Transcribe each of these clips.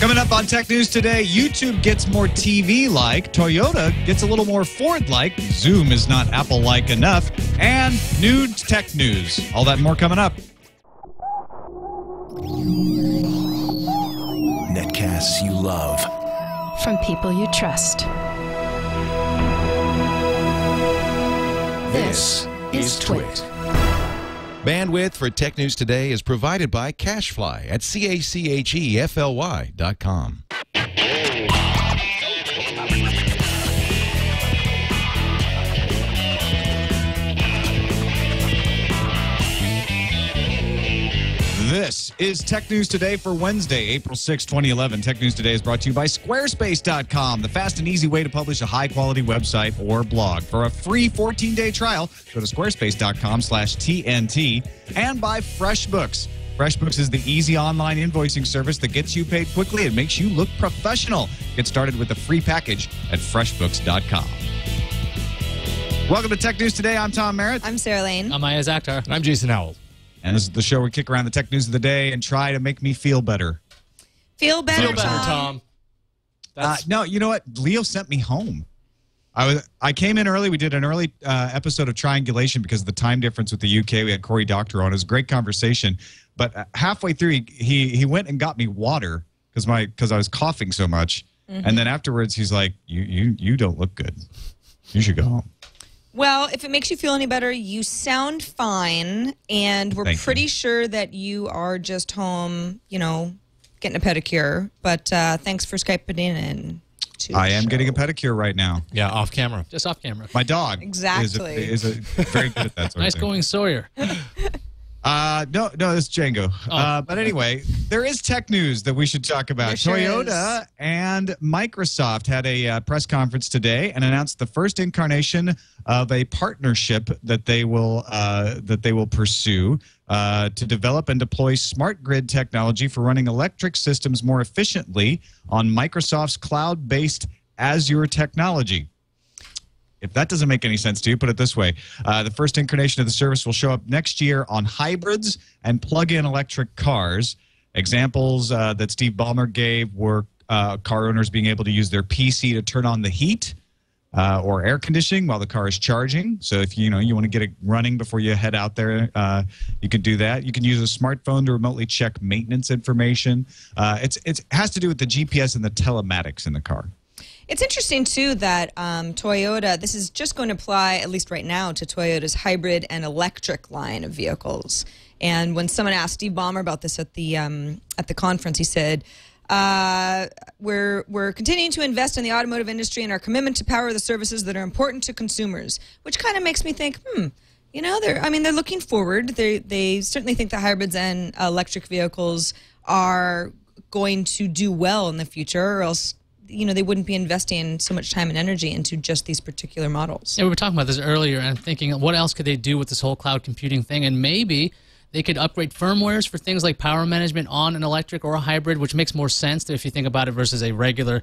Coming up on Tech News today, YouTube gets more TV-like, Toyota gets a little more Ford-like, Zoom is not Apple-like enough, and Nudes tech news. All that and more coming up. Netcasts you love. From people you trust. This is TWiT. Bandwidth for Tech News Today is provided by Cachefly at CACHEFLY.com. This is Tech News Today for Wednesday, April 6, 2011. Tech News Today is brought to you by Squarespace.com, the fast and easy way to publish a high-quality website or blog. For a free 14-day trial, go to squarespace.com/TNT. And by FreshBooks. FreshBooks is the easy online invoicing service that gets you paid quickly and makes you look professional. Get started with a free package at freshbooks.com. Welcome to Tech News Today. I'm Tom Merritt. I'm Sarah Lane. I'm Iyaz Akhtar. And I'm Jason Howell. And this is the show where we kick around the tech news of the day and try to make me feel better. Feel better, Tom. No, you know what? Leo sent me home. I came in early. We did an early episode of Triangulation because of the time difference with the UK. We had Corey Doctor on. It was a great conversation. But halfway through, he went and got me water because I was coughing so much. Mm-hmm. And then afterwards, he's like, "You don't look good. You should go home." Well, if it makes you feel any better, you sound fine, and we're pretty sure that you are just home, getting a pedicure. But thanks for Skyping in. I am getting a pedicure right now. Yeah, off camera. Just off camera. My dog exactly is very good at that sort nice of thing. going Sawyer. No, it's Django. But anyway, there is tech news that we should talk about. Sure Toyota and Microsoft had a press conference today and announced the first incarnation of a partnership that they will pursue to develop and deploy smart grid technology for running electric systems more efficiently on Microsoft's cloud-based Azure technology. If that doesn't make any sense to you, put it this way. The first incarnation of the service will show up next year on hybrids and plug-in electric cars. Examples that Steve Ballmer gave were car owners being able to use their PC to turn on the heat or air conditioning while the car is charging. So if you want to get it running before you head out there, you can do that. You can use a smartphone to remotely check maintenance information. It has to do with the GPS and the telematics in the car. It's interesting, too, that Toyota, this is just going to apply, at least right now, to Toyota's hybrid and electric line of vehicles. And when someone asked Steve Ballmer about this at the conference, he said, we're continuing to invest in the automotive industry and our commitment to power the services that are important to consumers, which kind of makes me think, they're looking forward. They certainly think the hybrids and electric vehicles are going to do well in the future, or else they wouldn't be investing so much time and energy into just these particular models. Yeah, we were talking about this earlier, and I'm thinking, what else could they do with this whole cloud computing thing? And maybe they could upgrade firmwares for things like power management on an electric or a hybrid, which makes more sense if you think about it versus a regular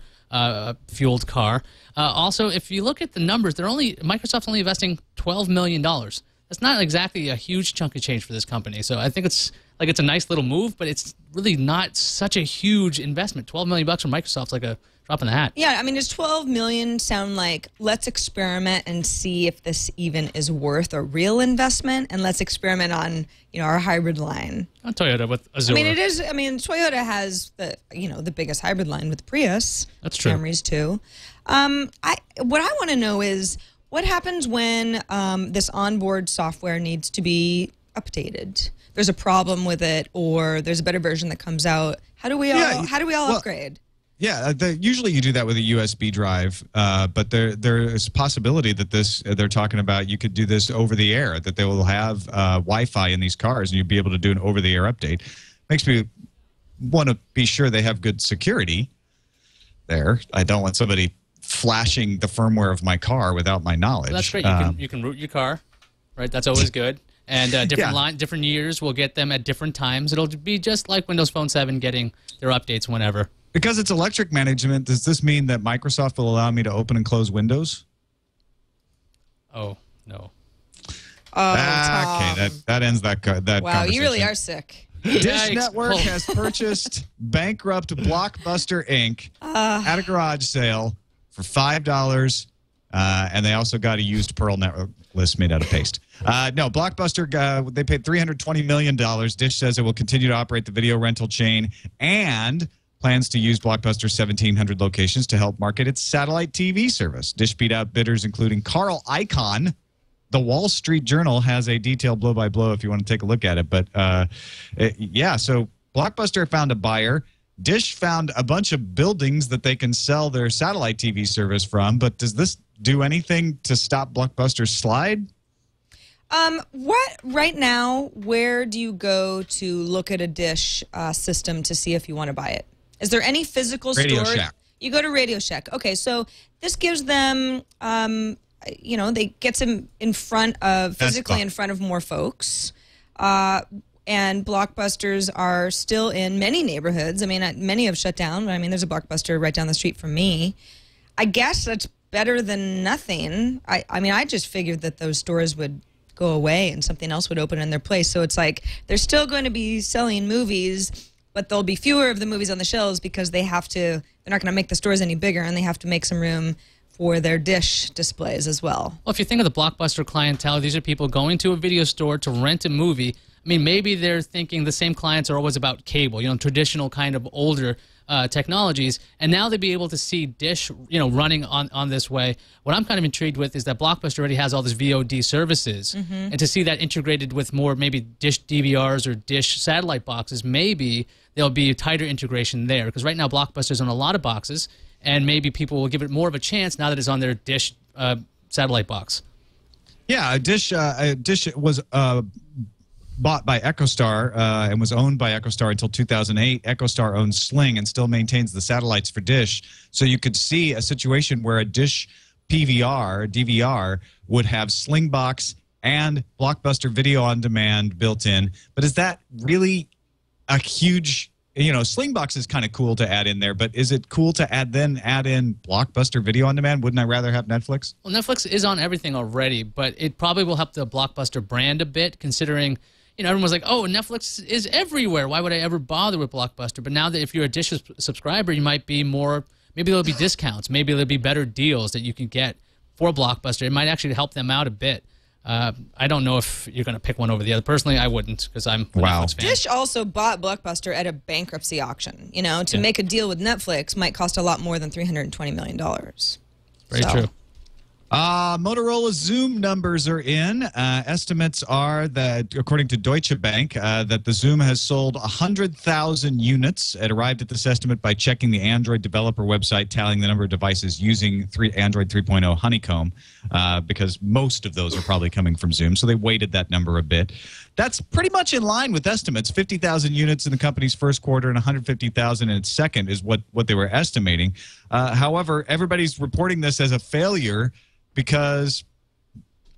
fueled car. Also, if you look at the numbers, Microsoft's only investing $12 million. That's not exactly a huge chunk of change for this company. So I think it's a nice little move, but it's really not such a huge investment. $12 million from Microsoft's like a drop in the hat. Yeah, does $12 million sound like, let's experiment and see if this even is worth a real investment, and let's experiment on, our hybrid line. On Toyota with Azure. Toyota has the biggest hybrid line with the Prius. That's true. Camrys too. What I want to know is what happens when this onboard software needs to be updated. There's a problem with it, or there's a better version that comes out. How do we all upgrade? Yeah, usually you do that with a USB drive, but there is a possibility that they're talking about you could do this over the air, that they will have Wi-Fi in these cars and you'd be able to do an over-the-air update. Makes me want to be sure they have good security there. I don't want somebody flashing the firmware of my car without my knowledge. Well, that's great. You can root your car, right? That's always good. And different years, we'll get them at different times. It'll be just like Windows Phone 7 getting their updates whenever. Because it's electric management, does this mean that Microsoft will allow me to open and close Windows? Oh, no. Oh, Tom. Okay, that ends that Wow, conversation. you really are sick. Dish Yikes. Network Oh. has purchased bankrupt Blockbuster Inc. at a garage sale for $5, and they also got a used Pearl necklace made out of paste. No, Blockbuster, they paid $320 million. Dish says it will continue to operate the video rental chain and plans to use Blockbuster's 1,700 locations to help market its satellite TV service. Dish beat out bidders including Carl Icahn. The Wall Street Journal has a detailed blow-by-blow if you want to take a look at it. But, yeah, so Blockbuster found a buyer. Dish found a bunch of buildings that they can sell their satellite TV service from. But does this do anything to stop Blockbuster's slide? What right now, where do you go to look at a Dish system to see if you want to buy it? Is there any physical Radio store? Shack. You go to Radio Shack. Okay, so this gives them, you know, they gets them in front of, physically in front of more folks. And Blockbusters are still in many neighborhoods. I mean, many have shut down. But I mean, there's a Blockbuster right down the street from me. I guess that's better than nothing. I mean, I just figured that those stores would go away and something else would open in their place. So it's like they're still going to be selling movies, but there'll be fewer of the movies on the shelves because they have to, they're not going to make the stores any bigger, and they have to make some room for their Dish displays as well. Well, if you think of the Blockbuster clientele, these are people going to a video store to rent a movie. I mean, maybe they're thinking the same clients are always about cable, you know, traditional kind of older technologies, and now they'd be able to see Dish, you know, running on this way. What I'm kind of intrigued with is that Blockbuster already has all these VOD services, and to see that integrated with more maybe Dish DVRs or Dish satellite boxes, maybe there'll be a tighter integration there, because right now Blockbuster's on a lot of boxes, and maybe people will give it more of a chance now that it's on their Dish satellite box. Yeah, Dish was bought by EchoStar and was owned by EchoStar until 2008. EchoStar owns Sling and still maintains the satellites for Dish. So you could see a situation where a Dish DVR would have Slingbox and Blockbuster Video on Demand built in. But is that really a huge, you know, Slingbox is kind of cool to add in there, but is it cool to add in Blockbuster Video on Demand? Wouldn't I rather have Netflix? Well, Netflix is on everything already, but it probably will help the Blockbuster brand a bit, considering, you know, everyone's like, oh, Netflix is everywhere. Why would I ever bother with Blockbuster? But now that if you're a Dish subscriber, you might be more, maybe there'll be discounts. Maybe there'll be better deals that you can get for Blockbuster. It might actually help them out a bit. I don't know if you're going to pick one over the other. Personally, I wouldn't, because I'm a Netflix fan. Dish also bought Blockbuster at a bankruptcy auction. You know, to make a deal with Netflix might cost a lot more than $320 million. Very true. Motorola Xoom numbers are in. Estimates are that, according to Deutsche Bank, that the Xoom has sold 100,000 units. It arrived at this estimate by checking the Android developer website, tallying the number of devices using Android 3.0 Honeycomb, because most of those are probably coming from Xoom, so they weighted that number a bit. That's pretty much in line with estimates. 50,000 units in the company's first quarter and 150,000 in its second is what they were estimating. However, everybody's reporting this as a failure, because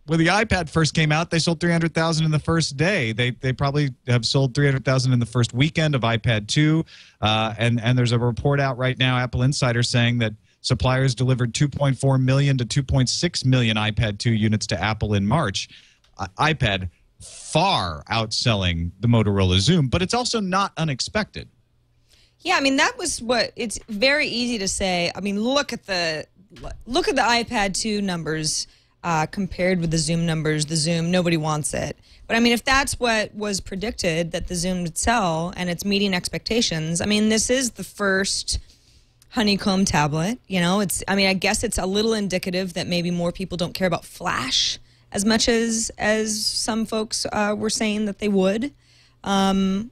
when the iPad first came out, they sold 300,000 in the first day. They probably have sold 300,000 in the first weekend of iPad 2. And there's a report out right now, Apple Insider, saying that suppliers delivered 2.4 million to 2.6 million iPad 2 units to Apple in March. iPad far outselling the Motorola Xoom, but it's also not unexpected. Yeah, I mean, that was what, it's very easy to say. I mean, look at the iPad 2 numbers compared with the Xoom numbers. The Xoom, nobody wants it. But I mean, if that's what was predicted, that the Xoom would sell and it's meeting expectations, I mean, this is the first Honeycomb tablet. You know, I mean, I guess it's a little indicative that maybe more people don't care about Flash as much as some folks were saying that they would. I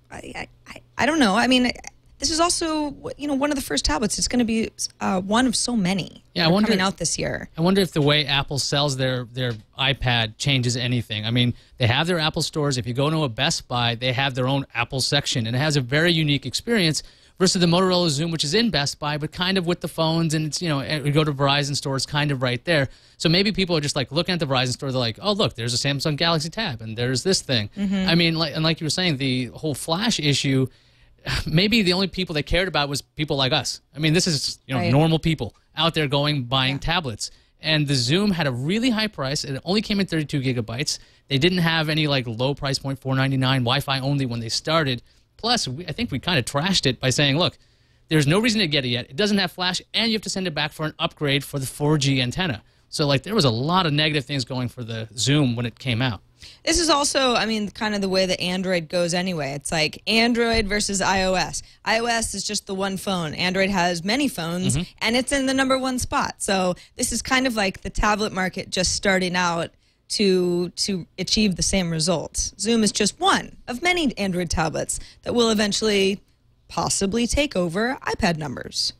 don't know. I mean, this is also, you know, one of the first tablets. It's going to be one of so many coming out this year. I wonder if the way Apple sells their iPad changes anything. I mean, they have their Apple stores. If you go to a Best Buy, they have their own Apple section, and it has a very unique experience versus the Motorola Xoom, which is in Best Buy, but kind of with the phones, and it's, you know, we go to Verizon stores, kind of right there. So maybe people are just like looking at the Verizon store, they're like, oh, look, there's a Samsung Galaxy Tab, and there's this thing. I mean, like you were saying, the whole Flash issue, maybe the only people they cared about was people like us. I mean, this is, you know, normal people out there buying tablets. And the Xoom had a really high price. It only came in 32 gigabytes. They didn't have any like low price point, $499, Wi-Fi only when they started. Plus, I think we kind of trashed it by saying, look, there's no reason to get it yet. It doesn't have flash, and you have to send it back for an upgrade for the 4G antenna. So, like, there was a lot of negative things going for the Xoom when it came out. This is also, I mean, kind of the way that Android goes anyway. It's like Android versus iOS. iOS is just the one phone. Android has many phones, and it's in the #1 spot. So this is kind of like the tablet market just starting out to achieve the same results. Xoom is just one of many Android tablets that will eventually possibly take over iPad numbers.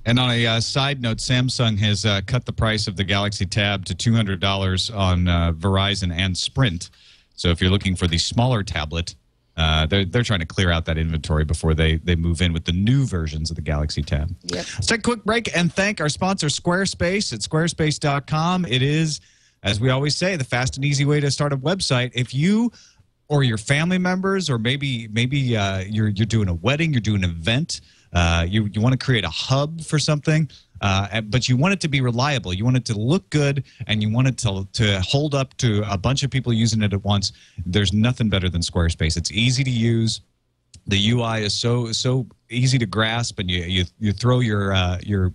And on a side note, Samsung has cut the price of the Galaxy Tab to $200 on Verizon and Sprint. So if you're looking for the smaller tablet, they're trying to clear out that inventory before they move in with the new versions of the Galaxy Tab. Yep. Let's take a quick break and thank our sponsor, Squarespace, at squarespace.com. It is, as we always say, the fast and easy way to start a website. If you or your family members, or maybe you're doing a wedding, you're doing an event, you want to create a hub for something, but you want it to be reliable. You want it to look good, and you want it to hold up to a bunch of people using it at once. There's nothing better than Squarespace. It's easy to use. The UI is so easy to grasp, and you throw your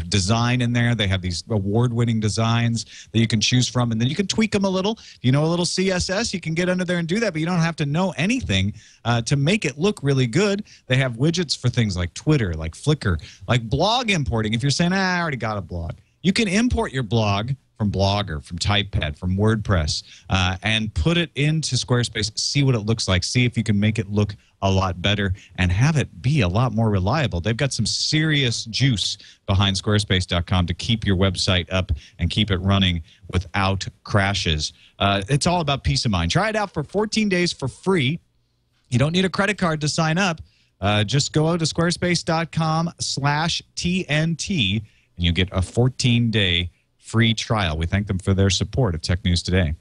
design in there. They have these award-winning designs that you can choose from, and then you can tweak them a little. If you know a little CSS, you can get under there and do that, but you don't have to know anything to make it look really good. They have widgets for things like Twitter, like Flickr, like blog importing. If you're saying, I already got a blog, you can import your blog from Blogger, from TypePad, from WordPress, and put it into Squarespace, see what it looks like, see if you can make it look a lot better and have it be a lot more reliable. They've got some serious juice behind Squarespace.com to keep your website up and keep it running without crashes. It's all about peace of mind. Try it out for 14 days for free. You don't need a credit card to sign up. Just go to squarespace.com/TNT and you get a 14-day free trial. We thank them for their support of Tech News Today.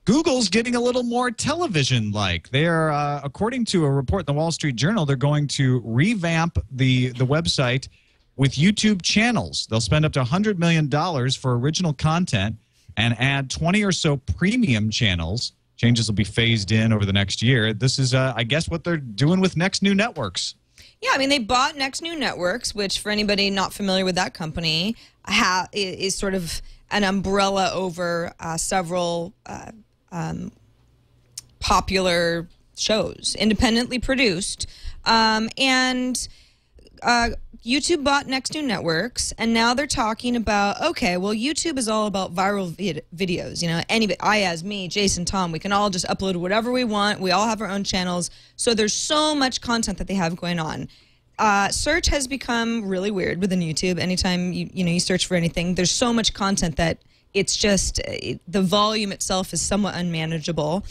Google's getting a little more television-like. They are, according to a report in the Wall Street Journal, they're going to revamp the website with YouTube channels. They'll spend up to $100 million for original content and add 20 or so premium channels. Changes will be phased in over the next year. This is, I guess, what they're doing with Next New Networks. Yeah, I mean, they bought Next New Networks, which, for anybody not familiar with that company, is sort of an umbrella over several popular shows, independently produced. And YouTube bought Next New Networks, and now they're talking about, okay, well, YouTube is all about viral videos. You know, Iyaz, me, Jason, Tom, we can all just upload whatever we want. We all have our own channels. So there's so much content that they have going on. Search has become really weird within YouTube. Anytime you search for anything, there's so much content that it's just the volume itself is somewhat unmanageable.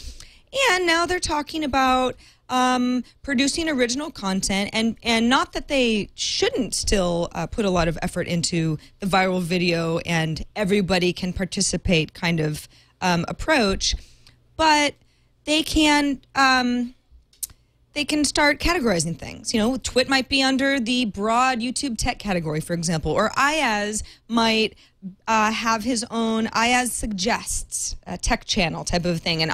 And now they're talking about producing original content, and not that they shouldn't still put a lot of effort into the viral video and everybody can participate kind of approach, but they can start categorizing things. You know, TWiT might be under the broad YouTube tech category, for example, or Iyaz might have his own Iyaz Suggests tech channel type of thing. And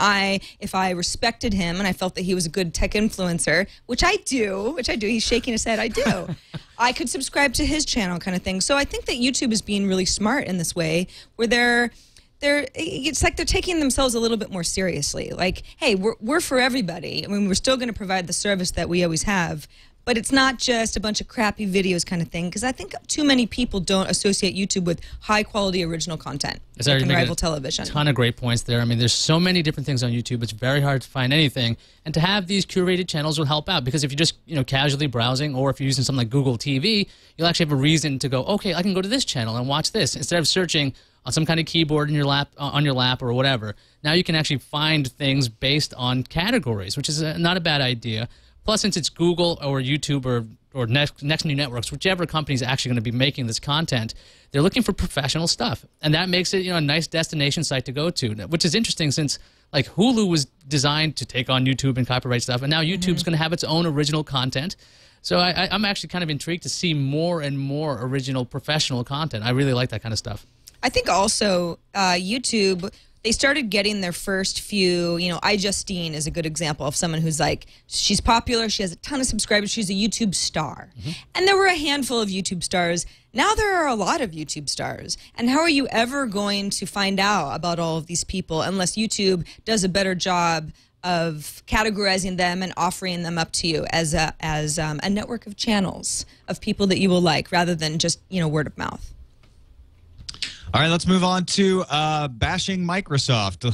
if I respected him and I felt that he was a good tech influencer, which I do, he's shaking his head, I do, I could subscribe to his channel kind of thing. So I think that YouTube is being really smart in this way, where it's like they're taking themselves a little bit more seriously. Like, hey, we're for everybody. I mean, we're still going to provide the service that we always have, but it's not just a bunch of crappy videos kind of thing, because I think too many people don't associate YouTube with high-quality original content that can rival television. A ton of great points there. I mean, there's so many different things on YouTube. It's very hard to find anything, and to have these curated channels will help out, because if you're just casually browsing, or if you're using something like Google TV, you'll actually have a reason to go, okay, I can go to this channel and watch this, instead of searching on some kind of keyboard in your lap, on your lap or whatever. Now you can actually find things based on categories, which is not a bad idea. Plus, since it's Google or YouTube or Next New Networks, whichever company is actually going to be making this content, they're looking for professional stuff, and that makes it a nice destination site to go to. Which is interesting, since like Hulu was designed to take on YouTube and copyright stuff, and now YouTube's going to have its own original content. So I'm actually kind of intrigued to see more and more original professional content. I really like that kind of stuff. I think also YouTube, they started getting their first few, you know, iJustine is a good example of someone who's like, she's popular, she has a ton of subscribers, she's a YouTube star. And there were a handful of YouTube stars. Now there are a lot of YouTube stars. And how are you ever going to find out about all of these people unless YouTube does a better job of categorizing them and offering them up to you as a network of channels of people that you will like, rather than just, you know, word of mouth. All right, let's move on to bashing Microsoft.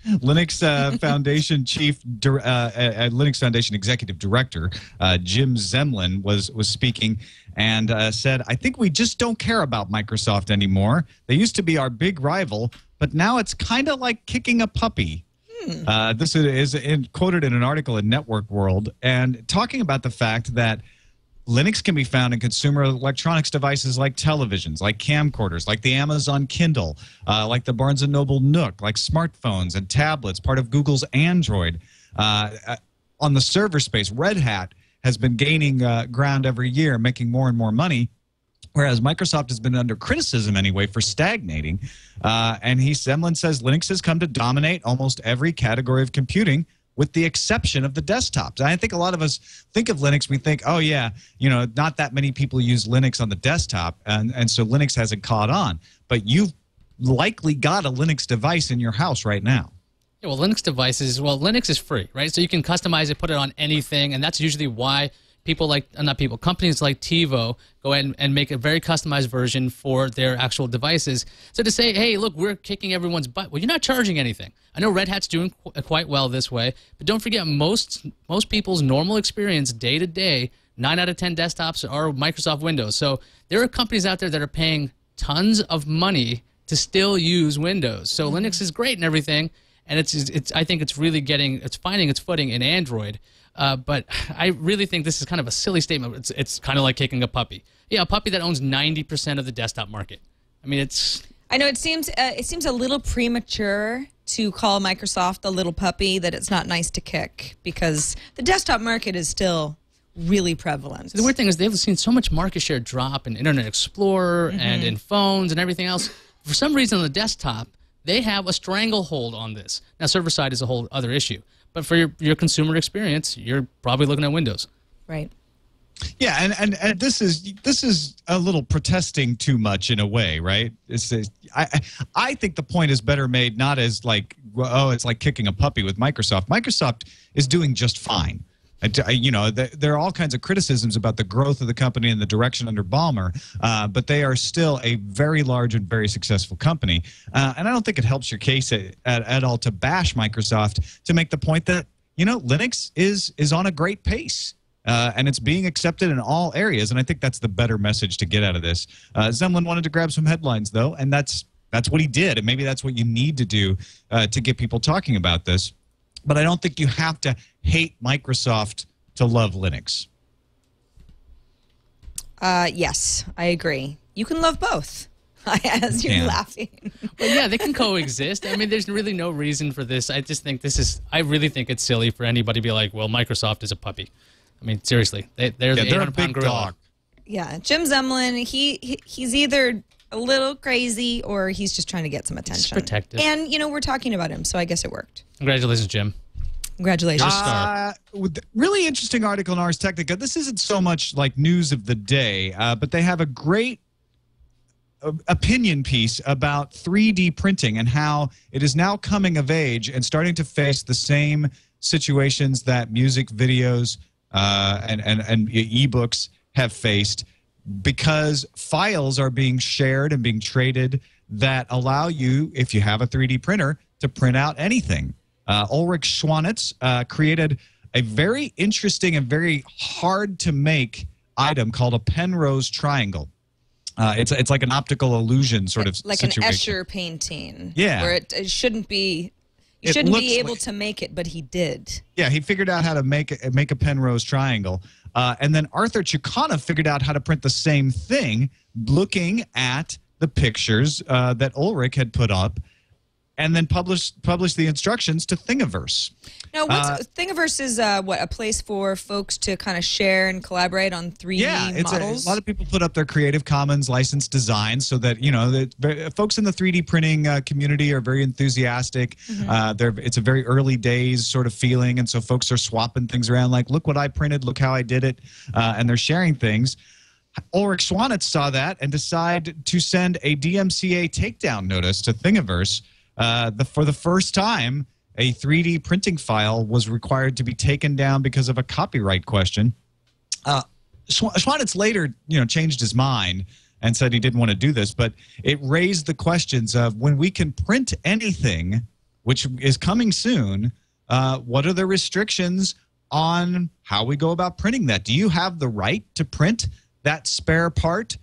Linux Foundation Linux Foundation Executive Director Jim Zemlin was speaking and said, "I think we just don't care about Microsoft anymore. They used to be our big rival, but now it's kind of like kicking a puppy." This is quoted in an article in Network World, and talking about the fact that Linux can be found in consumer electronics devices like televisions, like camcorders, like the Amazon Kindle, like the Barnes & Noble Nook, like smartphones and tablets, part of Google's Android. On the server space, Red Hat has been gaining ground every year, making more and more money, whereas Microsoft has been under criticism anyway for stagnating. And Zemlin says Linux has come to dominate almost every category of computing, with the exception of the desktops. I think a lot of us think of Linux, we think, oh yeah, you know, not that many people use Linux on the desktop, and so Linux hasn't caught on. But you've likely got a Linux device in your house right now. Yeah, well, Linux devices, well, Linux is free, right? So you can customize it, put it on anything, and that's usually why people like, not people, companies like TiVo go ahead and make a very customized version for their actual devices. So to say, hey, look, we're kicking everyone's butt, well, you're not charging anything. I know Red Hat's doing quite well this way, but don't forget, most people's normal experience day to day, 9 out of 10 desktops are Microsoft Windows. So there are companies out there that are paying tons of money to still use Windows. So Linux is great and everything, and I think it's really finding its footing in Android. But I really think this is kind of a silly statement. It's kind of like kicking a puppy. Yeah, a puppy that owns 90% of the desktop market. I mean, it's... I know it seems a little premature to call Microsoft a little puppy that it's not nice to kick, because the desktop market is still really prevalent. The weird thing is they've seen so much market share drop in Internet Explorer and in phones and everything else. For some reason on the desktop, they have a stranglehold on this. Now, server-side is a whole other issue. But for your consumer experience, you're probably looking at Windows. Right. Yeah, and this is a little protesting too much in a way, right? I think the point is better made not as like, oh, it's like kicking a puppy with Microsoft. Microsoft is doing just fine. You know, there are all kinds of criticisms about the growth of the company and the direction under Ballmer, but they are still a very large and very successful company. And I don't think it helps your case at all to bash Microsoft, to make the point that, you know, Linux is on a great pace. And it's being accepted in all areas, and I think that's the better message to get out of this. Zemlin wanted to grab some headlines, though, and that's what he did, and maybe that's what you need to do to get people talking about this. But I don't think you have to hate Microsoft to love Linux. Yes, I agree. You can love both. As you're laughing. Well, yeah, they can coexist. I mean, there's really no reason for this. I just think I really think it's silly for anybody to be like, well, Microsoft is a puppy. I mean, seriously, they're the 800-pound gorilla. Dog. Yeah, Jim Zemlin, he's either a little crazy or he's just trying to get some attention. It's protective. And, you know, we're talking about him, so I guess it worked. Congratulations, Jim. Congratulations. Really interesting article in Ars Technica. This isn't so much like news of the day, but they have a great opinion piece about 3D printing and how it is now coming of age and starting to face the same situations that music videos and ebooks have faced, because files are being shared and being traded that allow you, if you have a 3D printer, to print out anything. Ulrich Schwanitz created a very interesting and very hard to make item called a Penrose triangle. It's like an optical illusion sort of like situation. An Escher painting. Yeah. Where it shouldn't be... You shouldn't be able to make it, but he did. Yeah, he figured out how to make a Penrose triangle. And then Arthur Chikana figured out how to print the same thing, looking at the pictures that Ulrich had put up. and then publish the instructions to Thingiverse. Now, Thingiverse is what, a place for folks to kind of share and collaborate on 3D models? A lot of people put up their Creative Commons licensed designs so that, folks in the 3D printing community are very enthusiastic. It's a very early days sort of feeling, and so folks are swapping things around like, look what I printed, look how I did it, and they're sharing things. Ulrich Schwanitz saw that and decided to send a DMCA takedown notice to Thingiverse. For the first time, a 3D printing file was required to be taken down because of a copyright question. Schwanitz later, changed his mind and said he didn't want to do this, but it raised the questions of when we can print anything, which is coming soon, what are the restrictions on how we go about printing that? Do you have the right to print that spare part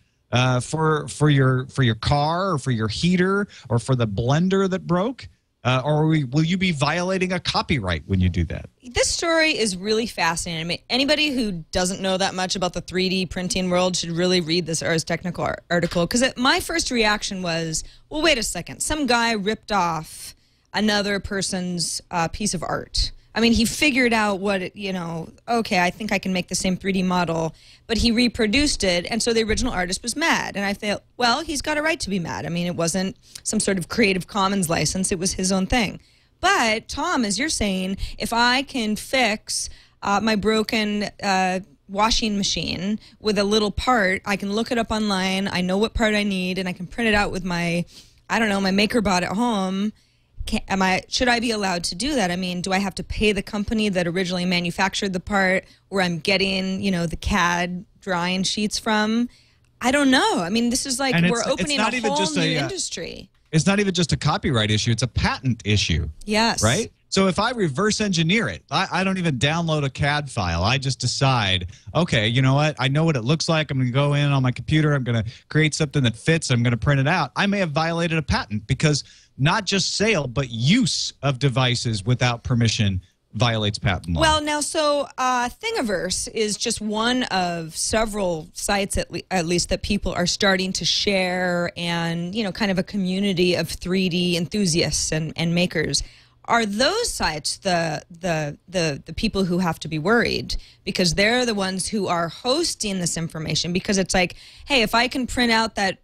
for your car or for your heater or for the blender that broke? Or will you be violating a copyright when you do that? This story is really fascinating. I mean, anybody who doesn't know that much about the 3D printing world should really read this Ars Technica article, because my first reaction was, well, wait a second. Some guy ripped off another person's piece of art. I mean, he figured out what, okay, I think I can make the same 3D model, but he reproduced it, and so the original artist was mad. And I felt, well, he's got a right to be mad. I mean, it wasn't some sort of Creative Commons license. It was his own thing. But, Tom, as you're saying, if I can fix my broken washing machine with a little part, I can look it up online, I know what part I need, and I can print it out with my, my MakerBot at home. Should I be allowed to do that? I mean, do I have to pay the company that originally manufactured the part where I'm getting, the CAD drawing sheets from? I don't know. I mean, this is like we're opening a whole new industry. It's not even just a copyright issue. It's a patent issue. Yes. Right? So if I reverse engineer it, I don't even download a CAD file. I just decide, okay, you know what? I know what it looks like. I'm going to go in on my computer. I'm going to create something that fits. I'm going to print it out. I may have violated a patent because not just sale, but use of devices without permission violates patent law. Well, now, so Thingiverse is just one of several sites, at least, that people are starting to share, and, kind of a community of 3D enthusiasts and makers. Are those sites the people who have to be worried, because they're the ones who are hosting this information? Because it's like, hey, if I can print out that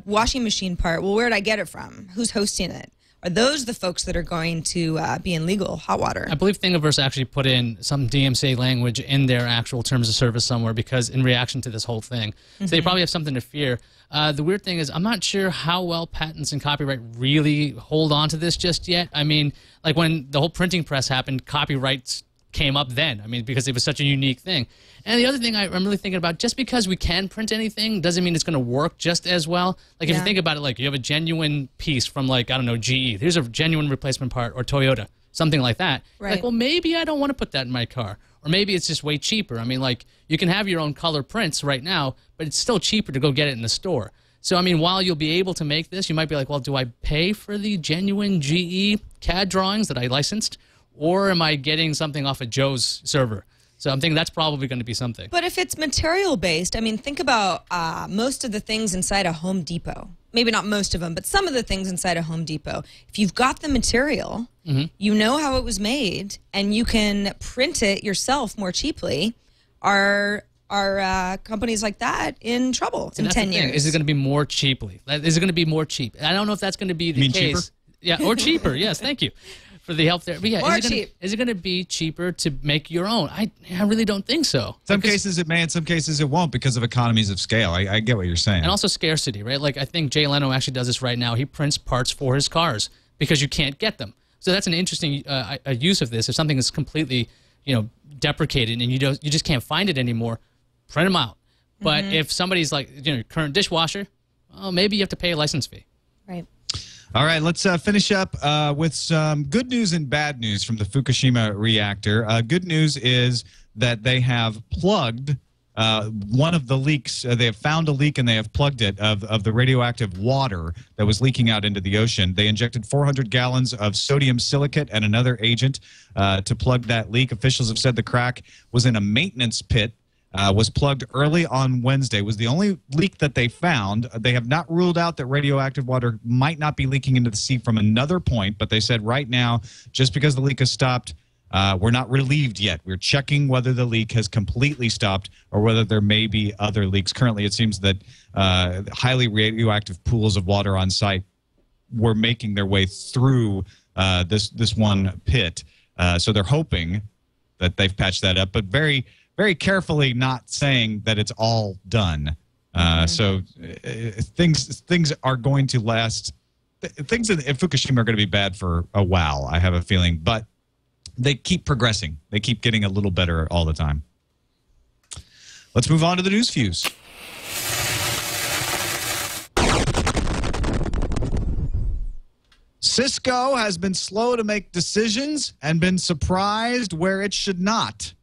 washing machine part, well, where did I get it from? Who's hosting it? Are those the folks that are going to be in legal hot water? I believe Thingiverse actually put in some DMCA language in their actual terms of service somewhere, because in reaction to this whole thing. So they probably have something to fear. The weird thing is, I'm not sure how well patents and copyright really hold on to this just yet. I mean, like when the whole printing press happened, copyrights came up then. I mean, because it was such a unique thing. And the other thing I'm really thinking about, just because we can print anything doesn't mean it's going to work just as well. Like if you think about it, like you have a genuine piece from, like, I don't know, GE. Here's a genuine replacement part, or Toyota, something like that. Right. Like, well, maybe I don't want to put that in my car. Or maybe it's just way cheaper. I mean, like, you can have your own color prints right now, but it's still cheaper to go get it in the store. So, I mean, while you'll be able to make this, you might be like, well, do I pay for the genuine GE CAD drawings that I licensed? Or am I getting something off of Joe's server? So I'm thinking that's probably going to be something. But if it's material-based, I mean, think about most of the things inside a Home Depot. Maybe not most of them, but some of the things inside a Home Depot. If you've got the material, you know how it was made, and you can print it yourself more cheaply, are companies like that in trouble in 10 years? Is it going to be more cheaply? Is it going to be more cheap? I don't know if that's going to be the case. Cheaper? Yeah, or cheaper. Yes, thank you for the help there. But yeah, is it going to be cheaper to make your own? I really don't think so. Some cases it may, in some cases it won't, because of economies of scale. I get what you're saying. And also scarcity, right? Like, I think Jay Leno actually does this right now. He prints parts for his cars because you can't get them. So that's an interesting use of this. If something is completely, deprecated and you just can't find it anymore, print them out. But if somebody's like, current dishwasher, well, maybe you have to pay a license fee. Right. All right, let's finish up with some good news and bad news from the Fukushima reactor. Good news is that they have plugged one of the leaks. They have found a leak and they have plugged it of the radioactive water that was leaking out into the ocean. They injected 400 gallons of sodium silicate and another agent to plug that leak. Officials have said the crack was in a maintenance pit was plugged early on Wednesday. Was the only leak that they found. They have not ruled out that radioactive water might not be leaking into the sea from another point, but they said right now, just because the leak has stopped, we're not relieved yet. We're checking whether the leak has completely stopped or whether there may be other leaks. Currently, it seems that highly radioactive pools of water on site were making their way through this one pit. So they're hoping that they've patched that up, but very, very carefully not saying that it's all done. So things are going to last. Things in Fukushima are going to be bad for a while, I have a feeling, but they keep progressing. They keep getting a little better all the time. Let's move on to the news fuse. Cisco has been slow to make decisions and been surprised where it should not.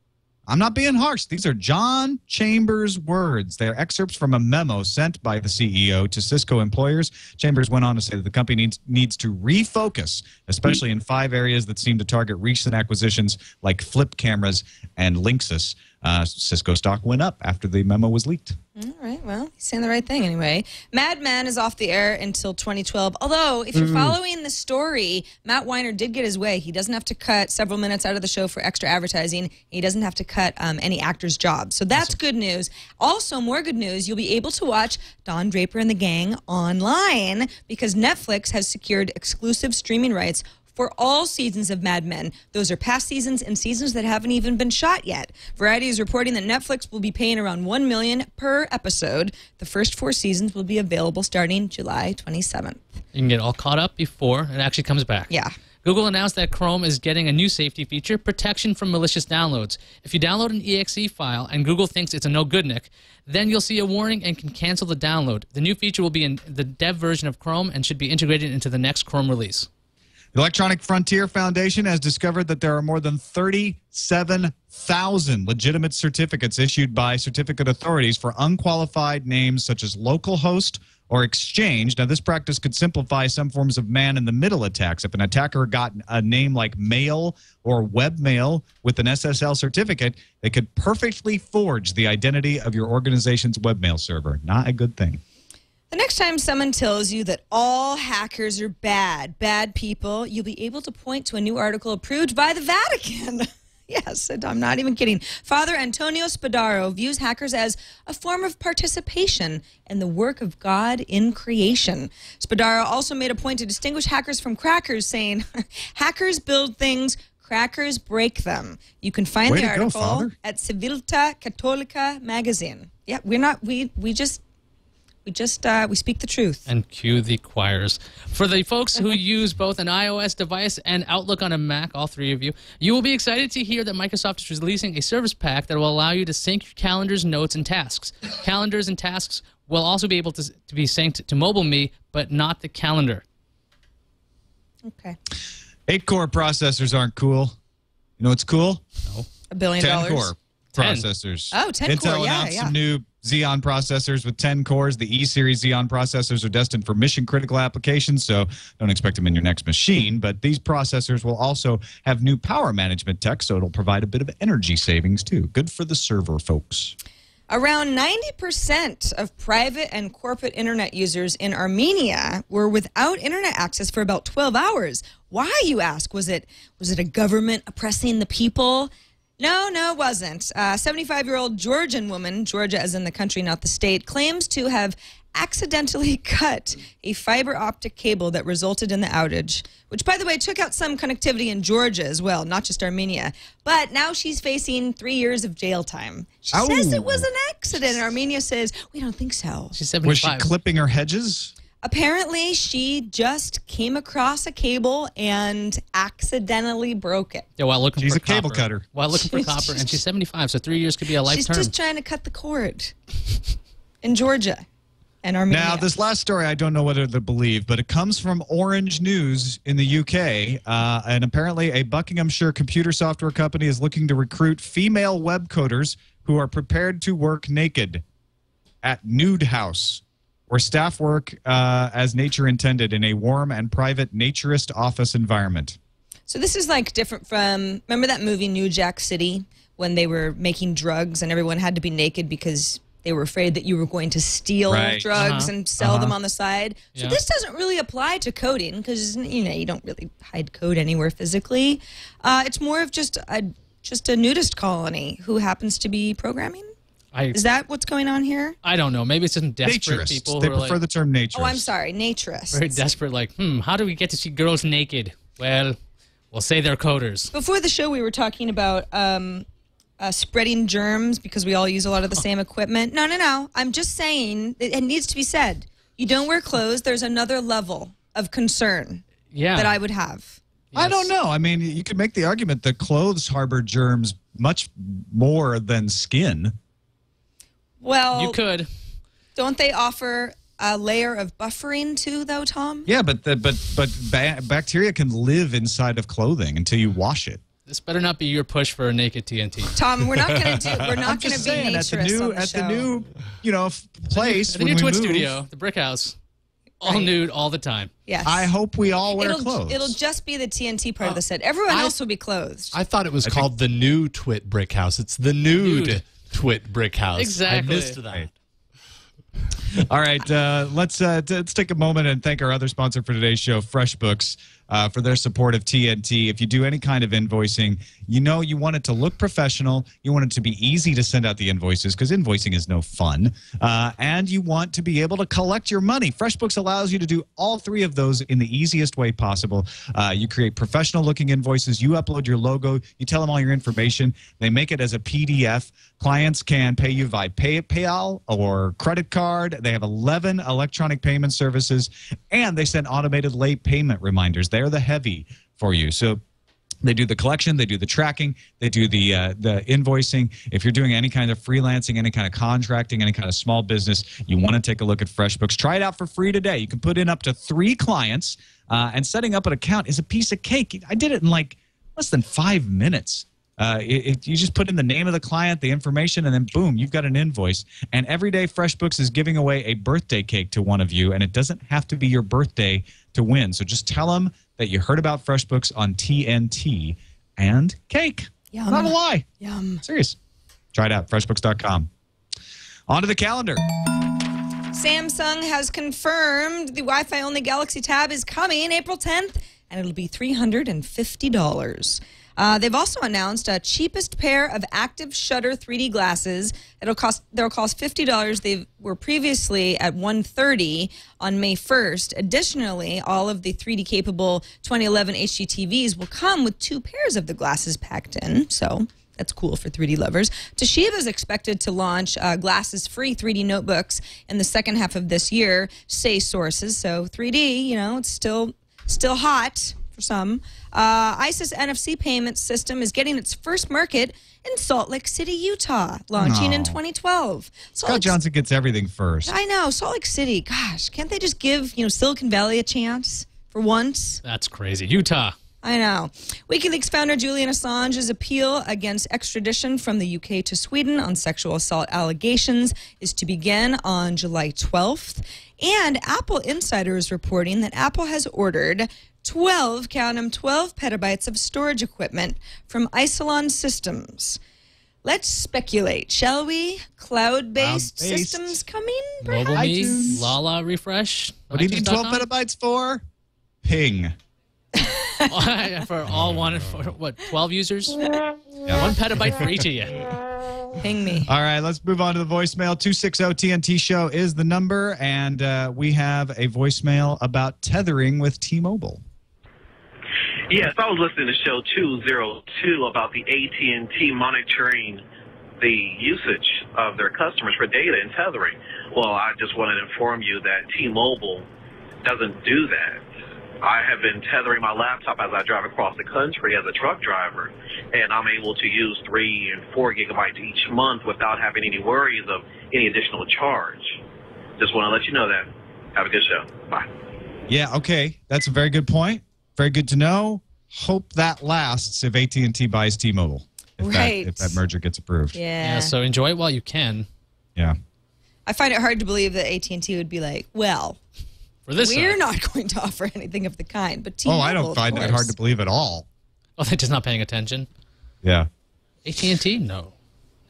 I'm not being harsh. These are John Chambers' words. They are excerpts from a memo sent by the CEO to Cisco employers. Chambers went on to say that the company needs to refocus, especially in 5 areas that seem to target recent acquisitions like flip cameras and Linksys. Cisco stock went up after the memo was leaked. All right, well, he's saying the right thing anyway. Mad Men is off the air until 2012. Although, if you're following the story, Matt Weiner did get his way. He doesn't have to cut several minutes out of the show for extra advertising. He doesn't have to cut any actor's jobs. So that's good news. Also, more good news, you'll be able to watch Don Draper and the Gang online because Netflix has secured exclusive streaming rights for all seasons of Mad Men. Those are past seasons and seasons that haven't even been shot yet. Variety is reporting that Netflix will be paying around $1 million per episode. The first 4 seasons will be available starting July 27th. You can get all caught up before it actually comes back. Yeah. Google announced that Chrome is getting a new safety feature, protection from malicious downloads. If you download an exe file and Google thinks it's a no-goodnick, then you'll see a warning and can cancel the download. The new feature will be in the dev version of Chrome and should be integrated into the next Chrome release. The Electronic Frontier Foundation has discovered that there are more than 37,000 legitimate certificates issued by certificate authorities for unqualified names such as localhost or exchange. Now, this practice could simplify some forms of man-in-the-middle attacks. If an attacker got a name like mail or webmail with an SSL certificate, they could perfectly forge the identity of your organization's webmail server. Not a good thing. The next time someone tells you that all hackers are bad people, you'll be able to point to a new article approved by the Vatican. Yes, I'm not even kidding. Father Antonio Spadaro views hackers as a form of participation in the work of God in creation. Spadaro also made a point to distinguish hackers from crackers, saying, hackers build things, crackers break them. You can find the article at Civiltà Cattolica magazine. Yeah, we speak the truth. And cue the choirs. For the folks who use both an iOS device and Outlook on a Mac, all 3 of you, you will be excited to hear that Microsoft is releasing a service pack that will allow you to sync your calendars, notes, and tasks. Calendars and tasks will also be able to be synced to MobileMe, but not the calendar. Okay. 8-core processors aren't cool. You know what's cool? No. $1 billion. 10-core processors. Oh, 10 Intel core, announced yeah. some new Xeon processors with 10 cores. The E-series Xeon processors are destined for mission-critical applications, so don't expect them in your next machine. But these processors will also have new power management tech, so it'll provide a bit of energy savings, too. Good for the server folks. Around 90% of private and corporate internet users in Armenia were without internet access for about 12 hours. Why, you ask? Was it a government oppressing the people? No, it wasn't. 75-year-old Georgian woman, Georgia as in the country, not the state, claims to have accidentally cut a fiber optic cable that resulted in the outage, which, by the way, took out some connectivity in Georgia as well, not just Armenia. But now she's facing 3 years of jail time. She says it was an accident. Armenia says, we don't think so. She's 75. Was she clipping her hedges? Apparently, she just came across a cable and accidentally broke it. Yeah, while looking She's for a cable copper. cutter. While looking for copper, and she's 75, so 3 years could be a life She's term. just trying to cut the cord in Georgia and Armenia. Now, this last story, I don't know whether to believe, but it comes from Orange News in the UK, and apparently a Buckinghamshire computer software company is looking to recruit female web coders who are prepared to work naked at Nude House, where staff work as nature intended in a warm and private naturist office environment. So this is like different from, remember that movie New Jack City, when they were making drugs and everyone had to be naked because they were afraid that you were going to steal drugs and sell them on the side. So this doesn't really apply to coding because you don't really hide code anywhere physically. It's more of just a nudist colony who happens to be programming. Is that what's going on here? I don't know. Maybe it's some desperate Naturists. people. They who are prefer like, the term naturist. Oh, I'm sorry, naturists. very desperate. Like, how do we get to see girls naked? Well, we'll say they're coders. Before the show, we were talking about spreading germs because we all use a lot of the same equipment. No. I'm just saying it needs to be said. You don't wear clothes. There's another level of concern that I would have. Yes. I don't know. I mean, you could make the argument that clothes harbor germs much more than skin. Well, you could. Don't they offer a layer of buffering too, though, Tom? Yeah, but bacteria can live inside of clothing until you wash it. This better not be your push for a naked TNT. Tom, we're not going to be naturists on the show. At the new, place, the new TWiT studio, the Brick House, all nude all the time. Yes. I hope we all wear clothes. It'll just be the TNT part of the set. Everyone else will be clothed. I thought it was called the new TWiT Brick House. It's the nude TWiT Brick House. Exactly. I missed that. All right, let's take a moment and thank our other sponsor for today's show, FreshBooks, for their support of TNT. If you do any kind of invoicing, you want it to look professional. You want it to be easy to send out the invoices because invoicing is no fun. And you want to be able to collect your money. FreshBooks allows you to do all three of those in the easiest way possible. You create professional-looking invoices. You upload your logo. You tell them all your information. They make it as a PDF. Clients can pay you via PayPal or credit card. They have 11 electronic payment services, and they send automated late payment reminders. They're the heavy for you. So they do the collection, they do the tracking, they do the invoicing. If you're doing any kind of freelancing, any kind of contracting, any kind of small business, you want to take a look at FreshBooks. Try it out for free today. You can put in up to 3 clients, and setting up an account is a piece of cake. I did it in like less than 5 minutes. You just put in the name of the client, the information, and then boom, you've got an invoice. And every day FreshBooks is giving away a birthday cake to one of you, and it doesn't have to be your birthday to win. So just tell them that you heard about FreshBooks on TNT and cake. Yum. Not a lie. Yum. Serious. Try it out, freshbooks.com. On to the calendar. Samsung has confirmed the Wi-Fi only Galaxy Tab is coming April 10th, and it'll be $350. They've also announced a cheapest pair of active shutter 3D glasses. They'll cost $50. They were previously at $130 on May 1st. Additionally, all of the 3D capable 2011 HD TVs will come with 2 pairs of the glasses packed in. So that's cool for 3D lovers. Toshiba is expected to launch glasses-free 3D notebooks in the second half of this year, say sources. So 3D, it's still hot for some. ISIS NFC payment system is getting its first market in Salt Lake City, Utah, launching in 2012. Scott Johnson gets everything first. I know. Salt Lake City, gosh, can't they just give Silicon Valley a chance for once? That's crazy. Utah. I know. WikiLeaks founder Julian Assange's appeal against extradition from the UK to Sweden on sexual assault allegations is to begin on July 12th. And Apple Insider is reporting that Apple has ordered 12 petabytes of storage equipment from Isilon Systems. Let's speculate, shall we? Cloud-based systems coming, perhaps? Mobile Me, Lala refresh. What do you need 12 petabytes for? Ping. For all one, for what, 12 users? Yeah. 1 petabyte for each of you. Ping me. All right, let's move on to the voicemail. 260-TNT show is the number, and we have a voicemail about tethering with T-Mobile. Yes, I was listening to show 202 about the AT&T monitoring the usage of their customers for data and tethering. Well, I just want to inform you that T-Mobile doesn't do that. I have been tethering my laptop as I drive across the country as a truck driver, and I'm able to use 3 and 4 gigabytes each month without having any worries of any additional charge. Just want to let you know that. Have a good show. Bye. Yeah, okay. That's a very good point. Very good to know. Hope that lasts if AT&T buys T-Mobile. If that merger gets approved. Yeah. So enjoy it while you can. Yeah. I find it hard to believe that AT&T would be like, well, we're not going to offer anything of the kind. But T-Mobile, I don't find that hard to believe at all. Oh, they're just not paying attention. Yeah. AT&T? No.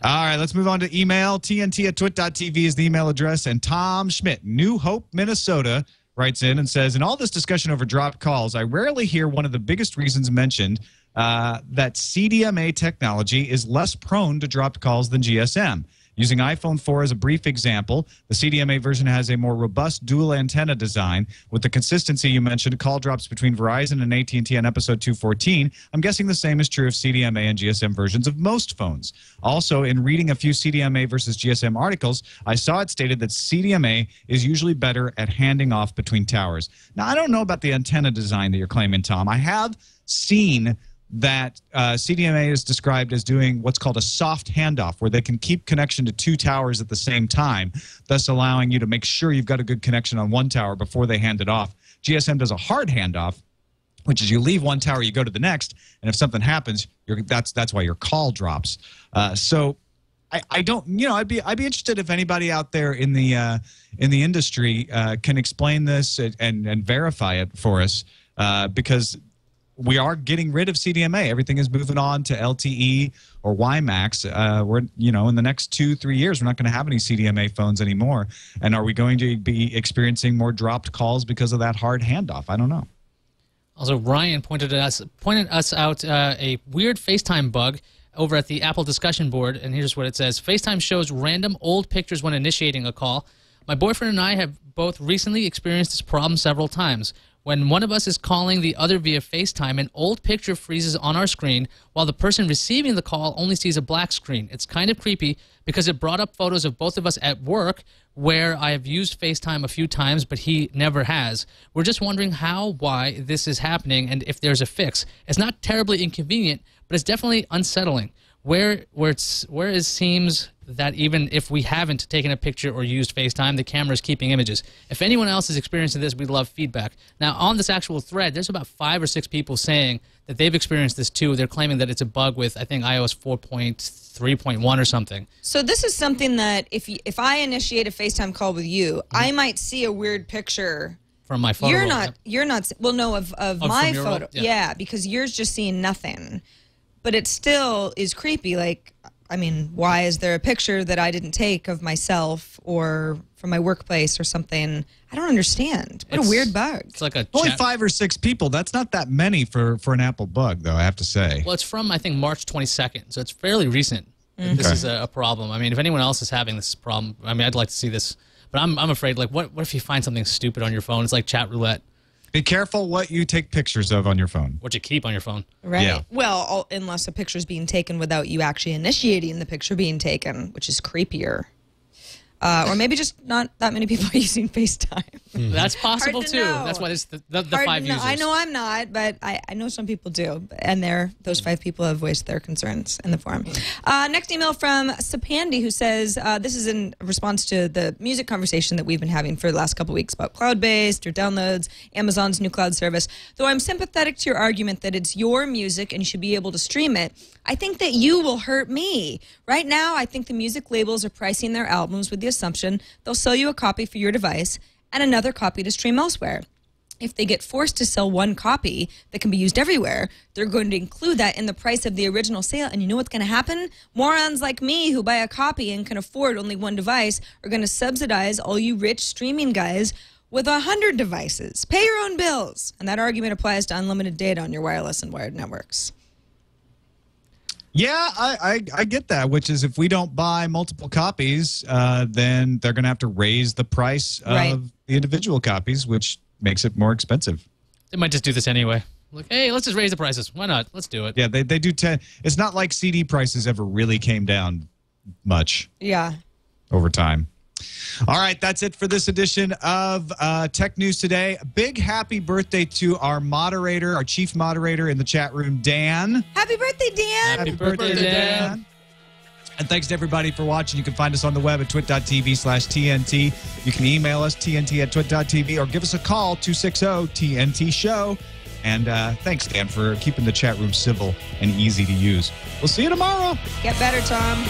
All right, let's move on to email. TNT@twit.tv is the email address. And Tom Schmidt, New Hope, Minnesota, writes in and says, in all this discussion over dropped calls, I rarely hear one of the biggest reasons mentioned that CDMA technology is less prone to dropped calls than GSM. Using iPhone 4 as a brief example, the CDMA version has a more robust dual antenna design. With the consistency you mentioned, call drops between Verizon and AT&T on episode 214, I'm guessing the same is true of CDMA and GSM versions of most phones. Also, in reading a few CDMA versus GSM articles, I saw it stated that CDMA is usually better at handing off between towers. Now, I don't know about the antenna design that you're claiming, Tom. I have seen that CDMA is described as doing what's called a soft handoff, where they can keep connection to two towers at the same time, thus allowing you to make sure you've got a good connection on one tower before they hand it off. GSM does a hard handoff, which is you leave one tower, you go to the next, and if something happens, that's why your call drops. So I don't, I'd be interested if anybody out there in the industry can explain this and verify it for us, because we are getting rid of CDMA. Everything is moving on to LTE or WiMAX. We're, in the next 2-3 years, we're not going to have any CDMA phones anymore. And are we going to be experiencing more dropped calls because of that hard handoff? I don't know. Also, Ryan pointed us out a weird FaceTime bug over at the Apple discussion board, and here's what it says. FaceTime shows random old pictures when initiating a call. My boyfriend and I have both recently experienced this problem several times. When one of us is calling the other via FaceTime, an old picture freezes on our screen while the person receiving the call only sees a black screen. It's kind of creepy because it brought up photos of both of us at work where I have used FaceTime a few times, but he never has. We're just wondering why this is happening and if there's a fix. It's not terribly inconvenient, but it's definitely unsettling. Where it seems that even if we haven't taken a picture or used FaceTime, the camera is keeping images. If anyone else is experiencing this, we'd love feedback. Now, on this actual thread, there's about 5 or 6 people saying that they've experienced this too. They're claiming that it's a bug with, I think, iOS 4.3.1 or something. So this is something that if I initiate a FaceTime call with you, I might see a weird picture from my photo. You're not. Well, no, of my photo. Yeah. Yeah, because you're just seeing nothing. But it still is creepy. Like, I mean, why is there a picture that I didn't take of myself or from my workplace or something? I don't understand. What a weird bug. It's like only 5 or 6 people. That's not that many for an Apple bug, though, I have to say. Well, it's from, I think, March 22nd, so it's fairly recent. This is a problem. I mean, if anyone else is having this problem, I mean, I'd like to see this. But I'm afraid, like, what if you find something stupid on your phone? It's like chat roulette. Be careful what you take pictures of on your phone. What you keep on your phone. Right. Yeah. Well, unless a picture's being taken without you actually initiating the picture being taken, which is creepier. Or maybe just not that many people are using FaceTime. That's possible too. know. That's why it's the 5 users. I know I'm not, but I know some people do. And those 5 people have voiced their concerns in the forum. Next email from Sapandi, who says, this is in response to the music conversation that we've been having for the last couple of weeks about cloud-based or downloads, Amazon's new cloud service. Though I'm sympathetic to your argument that it's your music and you should be able to stream it, I think that you will hurt me. Right now, I think the music labels are pricing their albums with the assumption they'll sell you a copy for your device and another copy to stream elsewhere. If they get forced to sell one copy that can be used everywhere, they're going to include that in the price of the original sale. And you know what's going to happen? Morons like me who buy a copy and can afford only one device are going to subsidize all you rich streaming guys with 100 devices. Pay your own bills. And that argument applies to unlimited data on your wireless and wired networks. Yeah, I get that, which is if we don't buy multiple copies, then they're going to have to raise the price of the individual copies, which makes it more expensive. They might just do this anyway. Like, hey, let's just raise the prices. Why not? Let's do it. Yeah, they do. It's not like CD prices ever really came down much. Yeah. Over time. All right, that's it for this edition of Tech News Today. A big happy birthday to our moderator, our chief moderator in the chat room, Dan. Happy birthday, Dan. Happy birthday, Dan. And thanks to everybody for watching. You can find us on the web at twit.tv/TNT. You can email us, tnt@twit.tv, or give us a call, 260-TNT-SHOW. And thanks, Dan, for keeping the chat room civil and easy to use. We'll see you tomorrow. Get better, Tom.